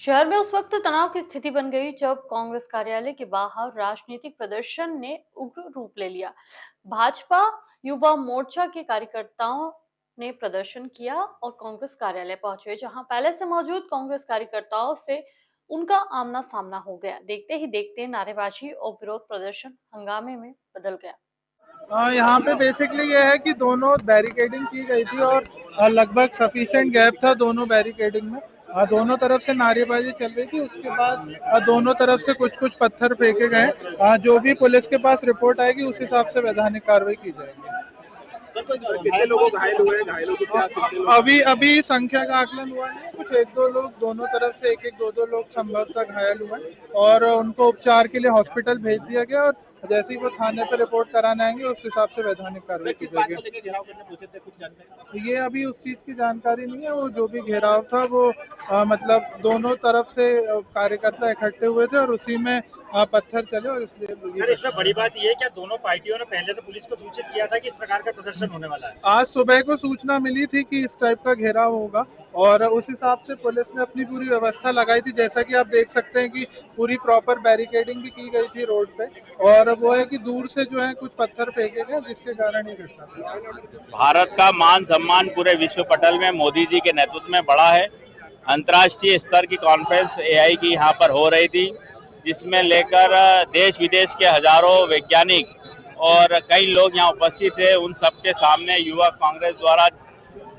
शहर में उस वक्त तनाव की स्थिति बन गई जब कांग्रेस कार्यालय के बाहर राजनीतिक प्रदर्शन ने उग्र रूप ले लिया। भाजपा युवा मोर्चा के कार्यकर्ताओं ने प्रदर्शन किया और कांग्रेस कार्यालय पहुंचे, जहां पहले से मौजूद कांग्रेस कार्यकर्ताओं से उनका आमना सामना हो गया। देखते ही देखते नारेबाजी और विरोध प्रदर्शन हंगामे में बदल गया। यहाँ पे बेसिकली ये है कि दोनों बैरिकेडिंग की गई थी और लगभग सफिशिएंट गैप था दोनों बैरिकेडिंग में। दोनों तरफ से नारेबाजी चल रही थी। उसके बाद दोनों तरफ से कुछ कुछ पत्थर फेंके गए। जो भी पुलिस के पास रिपोर्ट आएगी उस हिसाब से वैधानिक कार्रवाई की जाएगी। कितने लोग घायल हुए हैं? घायलों की क्या कितने लोग? अभी अभी संख्या का आकलन हुआ नहीं है। कुछ एक दो लोग, दोनों तरफ से एक एक दो लोग संभवतः घायल हुए और उनको उपचार के लिए हॉस्पिटल भेज दिया गया। और जैसे ही वो थाने पर रिपोर्ट कराने आएंगे उस हिसाब से वैधानिक कार्रवाई की जाएगी। घेराव करने पहुंचे थे, कुछ जानकारी? ये अभी उस चीज की जानकारी नहीं है। वो जो भी घेराव था वो मतलब दोनों तरफ से कार्यकर्ता इकट्ठे हुए थे और उसी में पत्थर चले और इसलिए। सर, इसमें बड़ी बात ये है कि दोनों पार्टियों ने पहले से पुलिस को सूचित किया था कि इस प्रकार का प्रदर्शन होने वाला है। आज सुबह को सूचना मिली थी कि इस टाइप का घेराव होगा और उस हिसाब से पुलिस ने अपनी पूरी व्यवस्था लगाई थी। जैसा कि आप देख सकते हैं कि पूरी प्रॉपर बैरिकेडिंग भी की गई थी रोड पे। और वो है कि दूर से जो है कुछ पत्थर फेंके गए जिसके कारण ये घटना हुई। भारत का मान सम्मान पूरे विश्व पटल में मोदी जी के नेतृत्व में बढ़ा है। अंतर्राष्ट्रीय स्तर की कॉन्फ्रेंस एआई की यहाँ पर हो रही थी, जिसमें लेकर देश विदेश के हजारों वैज्ञानिक और कई लोग यहाँ उपस्थित थे। उन सबके सामने युवा कांग्रेस द्वारा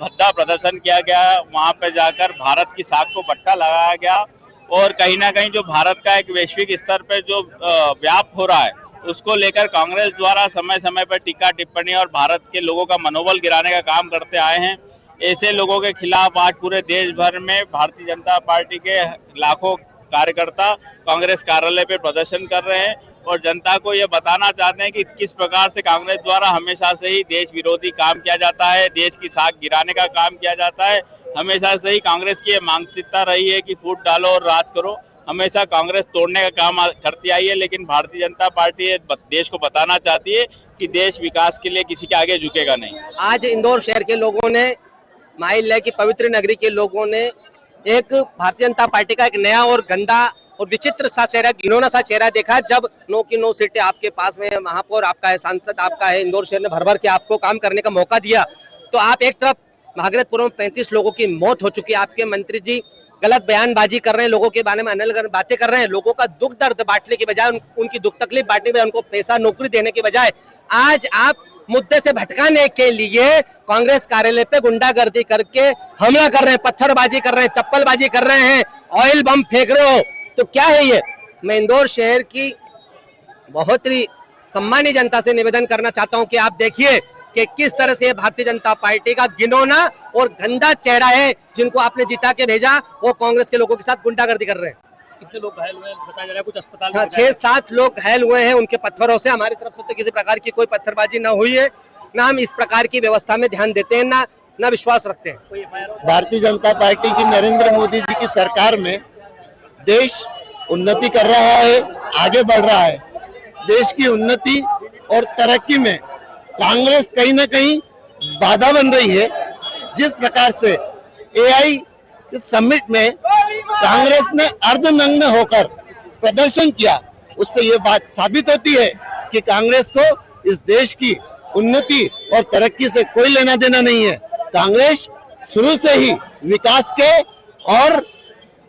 भद्दा प्रदर्शन किया गया। वहाँ पर जाकर भारत की साख को पट्टा लगाया गया और कहीं ना कहीं जो भारत का एक वैश्विक स्तर पर जो व्याप हो रहा है उसको लेकर कांग्रेस द्वारा समय समय पर टीका टिप्पणी और भारत के लोगों का मनोबल गिराने का काम करते आए हैं। ऐसे लोगों के खिलाफ आज पूरे देश भर में भारतीय जनता पार्टी के लाखों कार्यकर्ता कांग्रेस कार्यालय पे प्रदर्शन कर रहे हैं और जनता को ये बताना चाहते हैं कि किस प्रकार से कांग्रेस द्वारा हमेशा से ही देश विरोधी काम किया जाता है, देश की साख गिराने का काम किया जाता है। हमेशा से ही कांग्रेस की ये मानसिकता रही है कि फूट डालो और राज करो। हमेशा कांग्रेस तोड़ने का काम करती आई है, लेकिन भारतीय जनता पार्टी देश को बताना चाहती है कि देश विकास के लिए किसी के आगे झुकेगा नहीं। आज इंदौर शहर के लोगों ने, माहिल की पवित्र नगरी के लोगों ने एक भारतीय जनता पार्टी का एक नया और गंदा और विचित्र सा चेहरा, घिनौना सा चेहरा देखा। जब 9 की 9 सीटें आपके पास में, महापौर आपका है, सांसद आपका है, इंदौर शहर ने भर भर के आपको काम करने का मौका दिया, तो आप एक तरफ भागीरथपुर में 35 लोगों की मौत हो चुकी है, आपके मंत्री जी गलत बयानबाजी कर रहे हैं, लोगों के बारे में अनल बातें कर रहे हैं, लोगों का दुख दर्द बांटने की बजाय, उनकी दुख तकलीफ बांटने के बजाय, उनको पैसा नौकरी देने के बजाय आज आप मुद्दे से भटकाने के लिए कांग्रेस कार्यालय पे गुंडागर्दी करके हमला कर रहे हैं, पत्थरबाजी कर रहे हैं, चप्पलबाजी कर रहे हैं, ऑयल बम फेंक रहे हो। तो क्या है ये? मैं इंदौर शहर की बहुत ही सम्मानीय जनता से निवेदन करना चाहता हूं कि आप देखिए कि किस तरह से भारतीय जनता पार्टी का घिनौना और गंदा चेहरा है, जिनको आपने जिता के भेजा, वो कांग्रेस के लोगों के साथ गुंडागर्दी कर रहे हैं। कितने लोग घायल हुए बताया जा रहा है? कुछ अस्पताल 6-7 लोग घायल हुए हैं उनके पत्थरों से। हमारी तरफ से तो किसी प्रकार की कोई पत्थरबाजी ना हुई है, ना हम इस प्रकार की व्यवस्था में ध्यान देते हैं, ना विश्वास रखते हैं। भारतीय जनता पार्टी की नरेंद्र मोदी जी की सरकार में देश उन्नति कर रहा है, आगे बढ़ रहा है। देश की उन्नति और तरक्की में कांग्रेस कहीं ना कहीं बाधा बन रही है। जिस प्रकार से एआई समिट में कांग्रेस ने अर्धनग्न होकर प्रदर्शन किया, उससे ये बात साबित होती है कि कांग्रेस को इस देश की उन्नति और तरक्की से कोई लेना देना नहीं है। कांग्रेस शुरू से ही विकास के और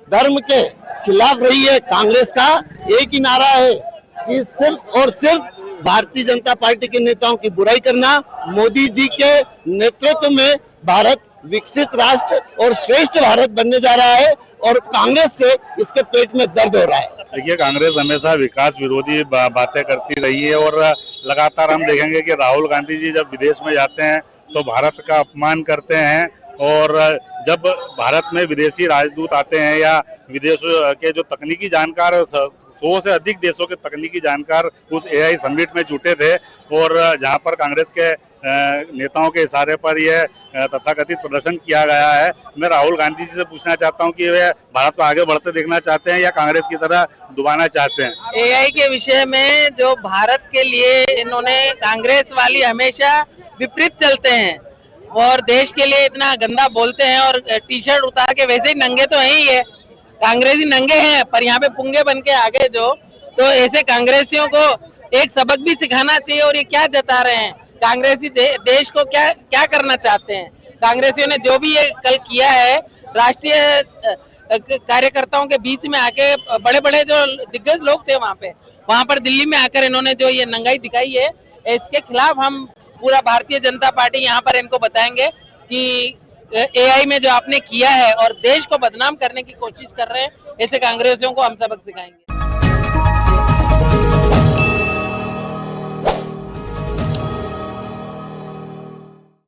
धर्म के खिलाफ रही है। कांग्रेस का एक ही नारा है कि सिर्फ और सिर्फ भारतीय जनता पार्टी के नेताओं की बुराई करना। मोदी जी के नेतृत्व में भारत विकसित राष्ट्र और श्रेष्ठ भारत बनने जा रहा है और कांग्रेस से इसके पेट में दर्द हो रहा है। देखिए, कांग्रेस हमेशा विकास विरोधी बातें करती रही है और लगातार हम देखेंगे कि राहुल गांधी जी जब विदेश में जाते हैं तो भारत का अपमान करते हैं और जब भारत में विदेशी राजदूत आते हैं या विदेशों के जो तकनीकी जानकार 100 से अधिक देशों के तकनीकी जानकार उस एआई समिट में जुटे थे और जहां पर कांग्रेस के नेताओं के इशारे पर यह तथाकथित प्रदर्शन किया गया है। मैं राहुल गांधी जी से पूछना चाहता हूं कि वे भारत को आगे बढ़ते देखना चाहते हैं या कांग्रेस की तरह डुबाना चाहते हैं? एआई के विषय में जो भारत के लिए इन्होंने, कांग्रेस वाली हमेशा विपरीत चलते हैं और देश के लिए इतना गंदा बोलते हैं और टी शर्ट उतार के वैसे ही नंगे तो है ही है, कांग्रेसी नंगे हैं पर यहाँ पे पुंगे बन के आगे जो, तो ऐसे कांग्रेसियों को एक सबक भी सिखाना चाहिए। और ये क्या जता रहे हैं कांग्रेसी देश को क्या करना चाहते हैं। कांग्रेसियों ने जो भी ये कल किया है, राष्ट्रीय कार्यकर्ताओं के बीच में आके बड़े बड़े जो दिग्गज लोग थे वहां पर दिल्ली में आकर इन्होंने जो ये नंगाई दिखाई है, इसके खिलाफ हम पूरा भारतीय जनता पार्टी यहाँ पर इनको बताएंगे कि एआई में जो आपने किया है और देश को बदनाम करने की कोशिश कर रहे हैं, ऐसे कांग्रेसियों को हम सबक सिखाएंगे।